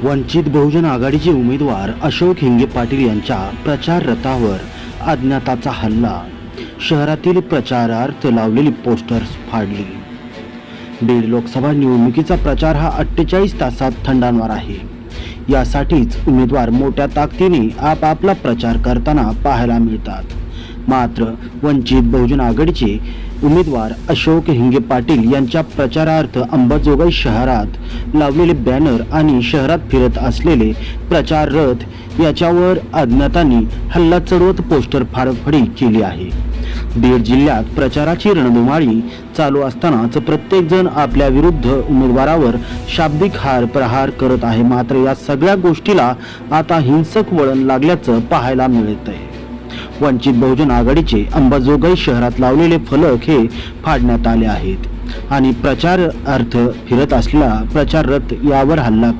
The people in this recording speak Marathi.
वंचित बहुजन आघाडीचे उमेदवार अशोक हिंगे पाटील यांच्या प्रचार रथावर अज्ञाताचा हल्ला, शहरातील प्रचारार्थ लावलेली पोस्टर्स फाडली। बीड लोकसभा निवडणुकीचा प्रचार हा 48 तासात थंडावणार आहे। यासाठीच उमेदवार मोठ्या ताकदीने आपापला प्रचार करताना पाहायला मिळतात। मात्र वंचित बहुजन आघाडीचे उमेदवार अशोक हिंगे पाटील यांच्या प्रचारार्थ अंबाजोगाई शहरात लावलेले बॅनर आणि शहरात फिरत असलेले प्रचार रथ याच्यावर अज्ञातांनी हल्ला चढवत पोस्टर फाडफाडी केली आहे। बीड जिल्ह्यात प्रचाराची रणधुमाळी चालू असतानाच प्रत्येक जण आपल्या विरुद्ध उमेदवारावर शाब्दिक प्रहार करत आहे। मात्र या सगळ्या गोष्टीला आता हिंसक वळण लागल्याचं पाहायला मिळत आहे। वंचित बहुजन आघाडीचे अंबाजोगाई शहरात लावलेले फलक हे फाडण्यात आले आहेत आणि प्रचार अर्थ फिरत असलेला प्रचार रथ यावर हल्ला